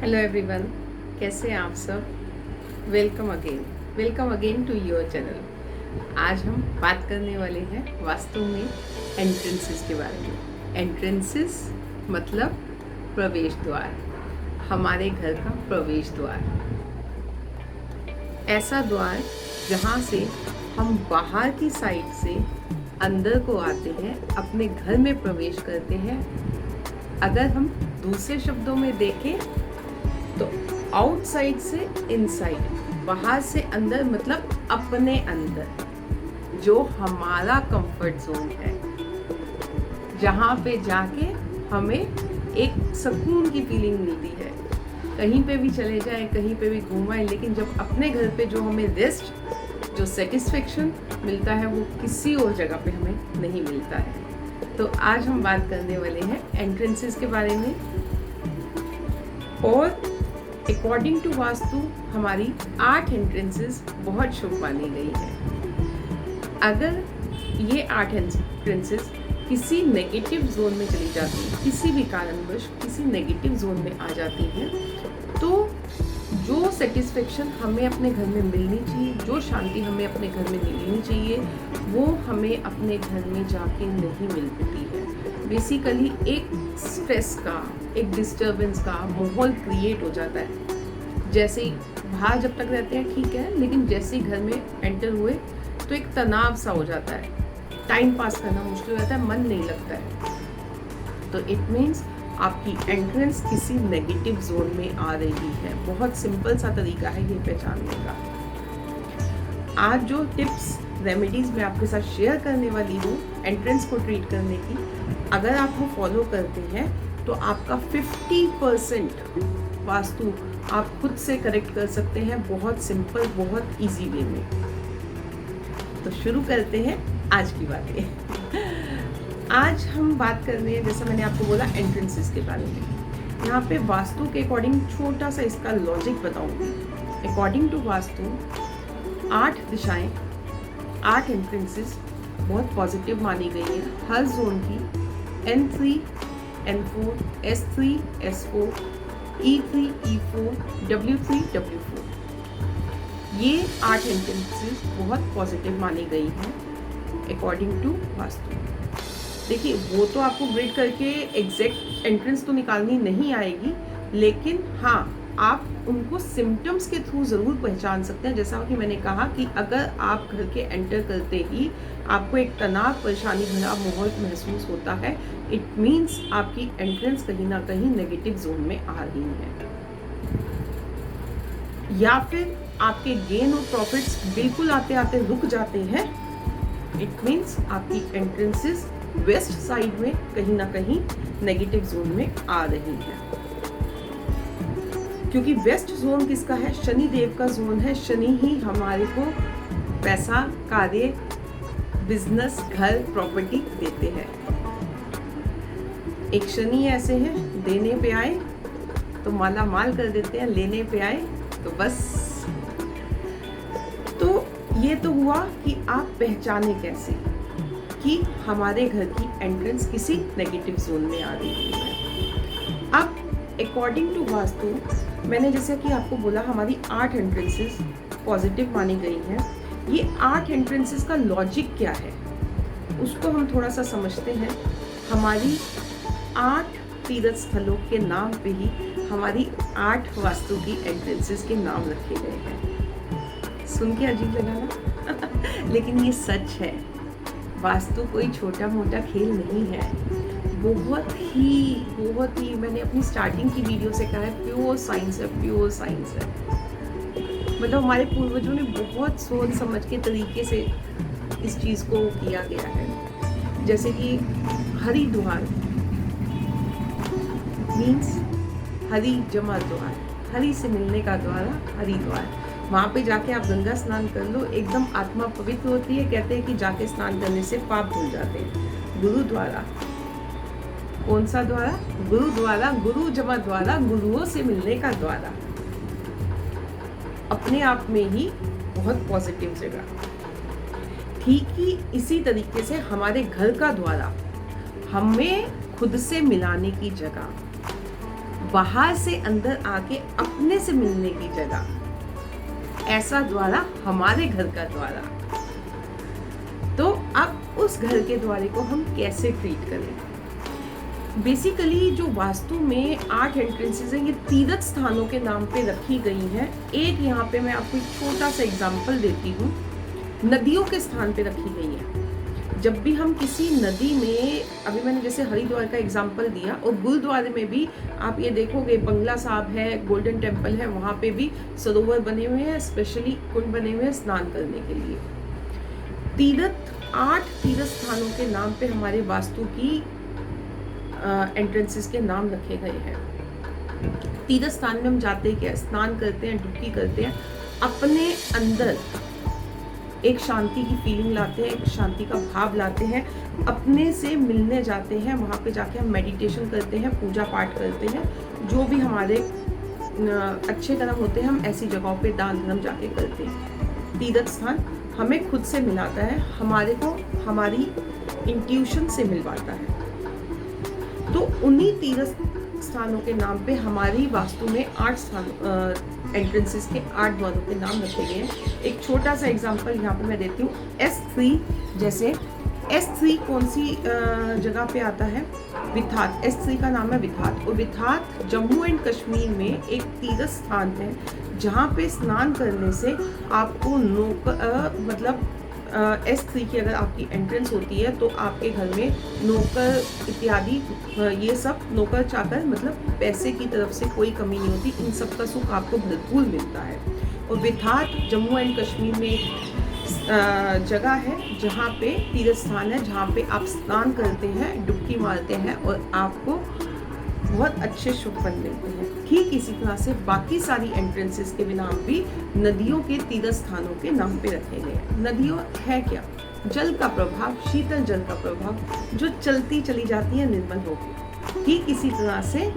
Hello everyone, कैसे हैं आप सब। Welcome again to your channel. आज हम बात करने वाले हैं वास्तु में एंट्रेंसेस के बारे में। एंट्रेंसेस मतलब प्रवेश द्वार, हमारे घर का प्रवेश द्वार। ऐसा द्वार जहाँ से हम बाहर की साइड से अंदर को आते हैं, अपने घर में प्रवेश करते हैं। अगर हम दूसरे शब्दों में देखें तो आउटसाइड से इनसाइड, बाहर से अंदर मतलब अपने अंदर, जो हमारा कंफर्ट जोन है, जहाँ पे जाके हमें एक सुकून की फीलिंग मिलती है। कहीं पे भी चले जाएं, कहीं पे भी घूमाएं, लेकिन जब अपने घर पे जो हमें रेस्ट, जो सेटिस्फेक्शन मिलता है, वो किसी और जगह पे हमें नहीं मिलता है। तो आज हम बात करने वाले हैं एंट्रेंसेस के बारे में। और अकॉर्डिंग टू वास्तु हमारी 8 एंट्रेंसेस बहुत शुभ मानी गई है। अगर ये 8 एंट्रेंसेस किसी नेगेटिव जोन में चली जाती हैं, किसी भी कारणवश किसी नेगेटिव जोन में आ जाती हैं, तो जो सेटिस्फेक्शन हमें अपने घर में मिलनी चाहिए, जो शांति हमें अपने घर में मिलनी चाहिए, वो हमें अपने घर में जाके नहीं मिलती है। बेसिकली एक स्ट्रेस का, एक डिस्टर्बेंस का माहौल क्रिएट हो जाता है। जैसे ही बाहर जब तक रहते हैं ठीक है, लेकिन जैसे ही घर में एंटर हुए तो एक तनाव सा हो जाता है, टाइम पास करना मुश्किल हो जाता है, मन नहीं लगता है। तो इट मीन्स आपकी एंट्रेंस किसी नेगेटिव जोन में आ रही है। बहुत सिंपल सा तरीका है ये पहचानने का। आज जो टिप्स रेमेडीज मैं आपके साथ शेयर करने वाली हूँ एंट्रेंस को ट्रीट करने की, अगर आप वो फॉलो करते हैं तो आपका 50% वास्तु आप खुद से करेक्ट कर सकते हैं, बहुत सिंपल, बहुत इजी वे में। तो शुरू करते हैं आज की बातें। आज हम बात कर रहे हैं, जैसा मैंने आपको बोला, एंट्रेंसेस के बारे में। यहाँ पे वास्तु के अकॉर्डिंग छोटा सा इसका लॉजिक बताऊंगी। अकॉर्डिंग टू वास्तु 8 दिशाएं, 8 एंट्रेंसेस बहुत पॉजिटिव मानी गई है। हर जोन की N3, N4, S3, S4, E3, E4, W3, W4, ये 8 एंट्रेंसेस बहुत पॉजिटिव मानी गई हैं अकॉर्डिंग टू वास्तु। देखिए, वो तो आपको ग्रेड करके एग्जैक्ट एंट्रेंस तो निकालनी नहीं आएगी, लेकिन हाँ, आप उनको सिम्टम्स के थ्रू ज़रूर पहचान सकते हैं। जैसा कि मैंने कहा कि अगर आप घर के एंटर करते ही आपको एक तनाव, परेशानी भरा माहौल महसूस होता है, इट मीन्स आपकी एंट्रेंस कहीं ना कहीं नेगेटिव जोन में आ रही है। या फिर आपके गेन और प्रॉफिट्स बिल्कुल आते आते रुक जाते हैं, इट मीन्स आपकी एंट्रेंसेस वेस्ट साइड में कहीं ना कहीं नेगेटिव जोन में आ रही है। क्योंकि वेस्ट जोन किसका है? शनि देव का जोन है। शनि ही हमारे को पैसा, कार्य, बिजनेस, घर, प्रॉपर्टी देते हैं। एक शनि ऐसे हैं, देने पे आए तो माला माल कर देते हैं, लेने पे आए तो बस। तो ये तो हुआ कि आप पहचाने कैसे कि हमारे घर की एंट्रेंस किसी नेगेटिव जोन में आ रही है। अब अकॉर्डिंग टू वास्तु मैंने जैसे कि आपको बोला, हमारी 8 एंट्रेंसेस पॉजिटिव मानी गई हैं। ये 8 एंट्रेंसेस का लॉजिक क्या है उसको हम थोड़ा सा समझते हैं। हमारी 8 तीर्थ स्थलों के नाम पे ही हमारी 8 वास्तु की एंट्रेंसेस के नाम रखे गए हैं। सुन के अजीब लगा ना? लेकिन ये सच है। वास्तु कोई छोटा मोटा खेल नहीं है। बहुत ही मैंने अपनी स्टार्टिंग की वीडियो से कहा है, प्योर साइंस है, प्योर साइंस है। मतलब हमारे पूर्वजों ने बहुत सोच समझ के तरीके से इस चीज़ को किया गया है। जैसे कि हरिद्वार मीन्स हरि जमा द्वार, हरि से मिलने का द्वारा हरिद्वार। वहाँ पे जाके आप गंगा स्नान कर लो, एकदम आत्मा पवित्र होती है। कहते हैं कि जाके स्नान करने से पाप धुल जाते हैं। गुरुद्वारा, कौन सा द्वारा? गुरुद्वारा, गुरु जमा द्वारा, गुरुओं से मिलने का द्वारा। अपने आप में ही बहुत पॉजिटिव जगह। ठीक ही इसी तरीके से हमारे घर का द्वारा, हमें खुद से मिलाने की जगह। बाहर से अंदर आके अपने से मिलने की जगह, ऐसा द्वारा हमारे घर का द्वारा। तो अब उस घर के द्वारे को हम कैसे ट्रीट करें? बेसिकली जो वास्तु में 8 एंट्रेंसेस हैं, ये तीर्थ स्थानों के नाम पे रखी गई हैं। एक यहाँ पे मैं आपको एक छोटा सा एग्जांपल देती हूँ, नदियों के स्थान पे रखी गई है। जब भी हम किसी नदी में, अभी मैंने जैसे हरिद्वार का एग्जांपल दिया, और गुरुद्वारे में भी आप ये देखोगे, बंगला साहब है, गोल्डन टेम्पल है, वहाँ पे भी सरोवर बने हुए हैं, स्पेशली कुंड बने हुए हैं स्नान करने के लिए। 8 तीर्थ स्थानों के नाम पे हमारे वास्तु की एंट्रेंसेस के नाम रखे गए हैं। तीर्थ स्थान में हम जाते क्या, स्नान करते हैं, डुबकी करते हैं, अपने अंदर एक शांति की फीलिंग लाते हैं, एक शांति का भाव लाते हैं, अपने से मिलने जाते हैं। वहाँ पे जाके हम मेडिटेशन करते हैं, पूजा पाठ करते हैं, जो भी हमारे अच्छे कर्म होते हैं हम ऐसी जगहों पे दान धर्म जाके करते हैं। तीर्थ स्थान हमें खुद से मिलाता है, हमारे को हमारी इंट्यूशन से मिलवाता है। तो उन्हीं तीर्थ स्थानों के नाम पे हमारी वास्तु में 8 एंट्रेंसेस के 8 द्वारों के नाम रखे गए हैं। एक छोटा सा एग्जांपल यहाँ पे मैं देती हूँ। S3, जैसे S3 कौन सी जगह पे आता है? विथात। S3 का नाम है विथात, और विथात जम्मू एंड कश्मीर में एक तीर्थ स्थान है, जहाँ पे स्नान करने से आपको मतलब S3 की अगर आपकी एंट्रेंस होती है तो आपके घर में नौकर इत्यादि, ये सब नौकर चाकर, मतलब पैसे की तरफ से कोई कमी नहीं होती, इन सब का सुख आपको भरपूर मिलता है। और विथात जम्मू एंड कश्मीर में एक जगह है जहाँ पे तीर्थ स्थान है, जहाँ पे आप स्नान करते हैं, डुबकी मारते हैं और आपको बहुत अच्छे शुभ फल मिलते हैं। ठीक इसी तरह से बाकी सारी एंट्रेंसेस के भी नाम भी नदियों के तीर्थ स्थानों के नाम पे रखे गए हैं। नदियों है क्या? जल का प्रभाव, शीतल जल का प्रभाव, जो चलती चली जाती है निर्मल होकर। ठीक इसी तरह से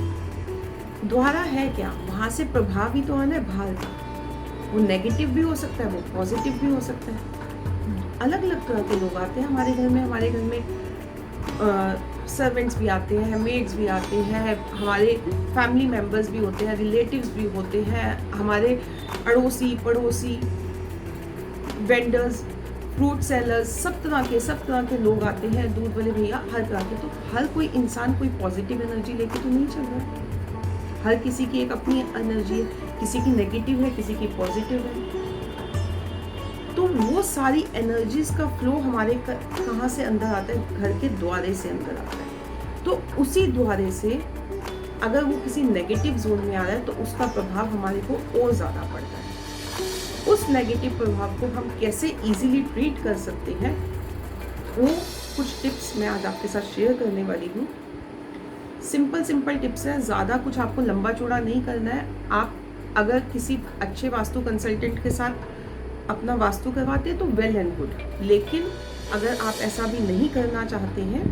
द्वारा है क्या? वहाँ से प्रभाव ही तो आना है बाहर का। वो नेगेटिव भी हो सकता है, वो पॉजिटिव भी हो सकता है। अलग अलग तरह के लोग आते हैं हमारे घर में। हमारे घर में सर्वेंट्स भी आते हैं, मेड्स भी आते हैं, हमारे फैमिली मेम्बर्स भी होते हैं, रिलेटिव्स भी होते हैं, हमारे अड़ोसी पड़ोसी, वेंडर्स, फ्रूट सेलर्स, सब तरह के लोग आते हैं, दूध वाले भैया, हर तरह के। तो हर कोई इंसान कोई पॉजिटिव एनर्जी लेके तो नहीं चल रहा है। हर किसी की एक अपनी एनर्जी है, किसी की नेगेटिव है, किसी की पॉजिटिव है। तो वो सारी एनर्जीज का फ्लो हमारे कहाँ से अंदर आता है? घर के द्वारे से अंदर आता है। तो उसी द्वारे से अगर वो किसी नेगेटिव जोन में आ रहा है तो उसका प्रभाव हमारे को और ज़्यादा पड़ता है। उस नेगेटिव प्रभाव को हम कैसे इजीली ट्रीट कर सकते हैं, वो कुछ टिप्स मैं आज आपके साथ शेयर करने वाली हूँ। सिंपल टिप्स है, ज़्यादा कुछ आपको लंबा चौड़ा नहीं करना है। आप अगर किसी अच्छे वास्तु कंसल्टेंट के साथ अपना वास्तु करवाते हैं तो वेल एंड गुड, लेकिन अगर आप ऐसा भी नहीं करना चाहते हैं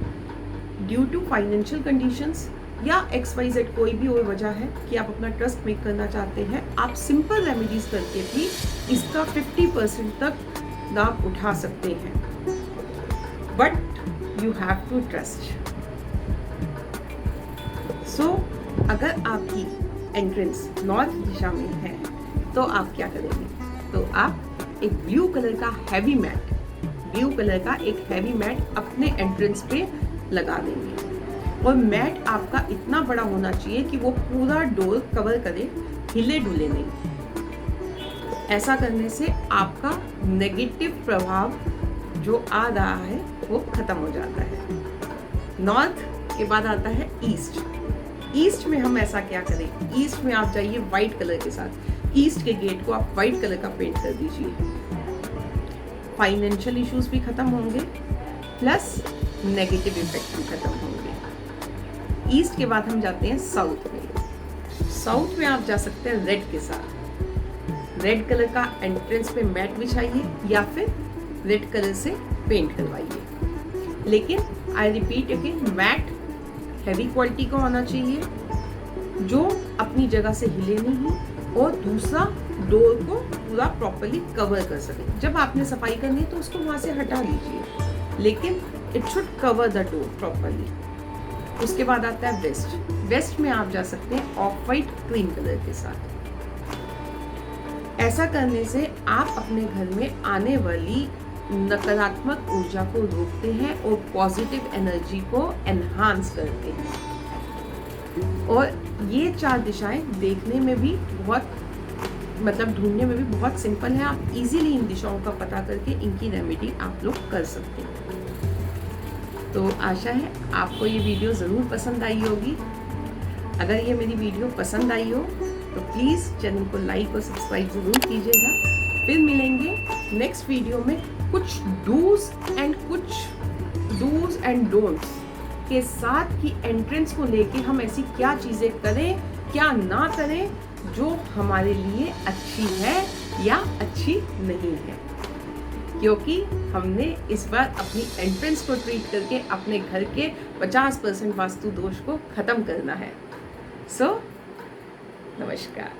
ड्यू टू फाइनेंशियल कंडीशंस या XYZ कोई भी और वजह है कि आप अपना ट्रस्ट मेक करना चाहते हैं, आप सिंपल रेमेडीज करके भी इसका 50% तक लाभ उठा सकते हैं। But you have to trust. So अगर आपकी एंट्रेंस नॉर्थ दिशा में है तो आप क्या करेंगे? तो आप एक ब्लू कलर का हैवी मैट अपने एंट्रेंस पे लगा देंगे, और मैट आपका इतना बड़ा होना चाहिए कि वो पूरा डोर कवर करे, हिले डुले नहीं। ऐसा करने से आपका नेगेटिव प्रभाव जो आ रहा है वो खत्म हो जाता है। नॉर्थ के बाद आता है ईस्ट में हम ऐसा क्या करें? ईस्ट में आप जाइए व्हाइट कलर के साथ, ईस्ट के गेट को आप व्हाइट कलर का पेंट कर दीजिए। फाइनेंशियल इश्यूज भी खत्म होंगे, प्लस नेगेटिव इफेक्ट भी खत्म होंगे। ईस्ट के बाद हम जाते हैं साउथ में आप जा सकते हैं रेड के साथ। रेड कलर का एंट्रेंस पे मैट बिछाइए या फिर रेड कलर से पेंट करवाइए। लेकिन I repeat again, mat heavy quality का होना चाहिए, जो अपनी जगह से हिले नहीं, और दूसरा डोर को पूरा प्रॉपर्ली कवर कर सके। जब आपने सफाई करनी है तो उसको वहाँ से हटा लीजिए, लेकिन it should cover the door properly. उसके बाद आता है वेस्ट। वेस्ट में आप जा सकते हैं ऑफ वाइट क्रीम कलर के साथ। ऐसा करने से आप अपने घर में आने वाली नकारात्मक ऊर्जा को रोकते हैं और पॉजिटिव एनर्जी को एनहांस करते हैं। और ये 4 दिशाएं देखने में भी बहुत ढूंढने में भी बहुत सिंपल है। आप इजीली इन दिशाओं का पता करके इनकी रेमेडी आप लोग कर सकते हैं। तो आशा है आपको ये वीडियो ज़रूर पसंद आई होगी। अगर ये मेरी वीडियो पसंद आई हो तो प्लीज़ चैनल को लाइक और सब्सक्राइब ज़रूर कीजिएगा। फिर मिलेंगे नेक्स्ट वीडियो में कुछ डूज एंड डोंट्स के साथ कि एंट्रेंस को लेके हम ऐसी क्या चीज़ें करें, क्या ना करें जो हमारे लिए अच्छी है या अच्छी नहीं है। क्योंकि हमने इस बार अपनी एंट्रेंस को ट्रीट करके अपने घर के 50% वास्तु दोष को ख़त्म करना है। सो नमस्कार।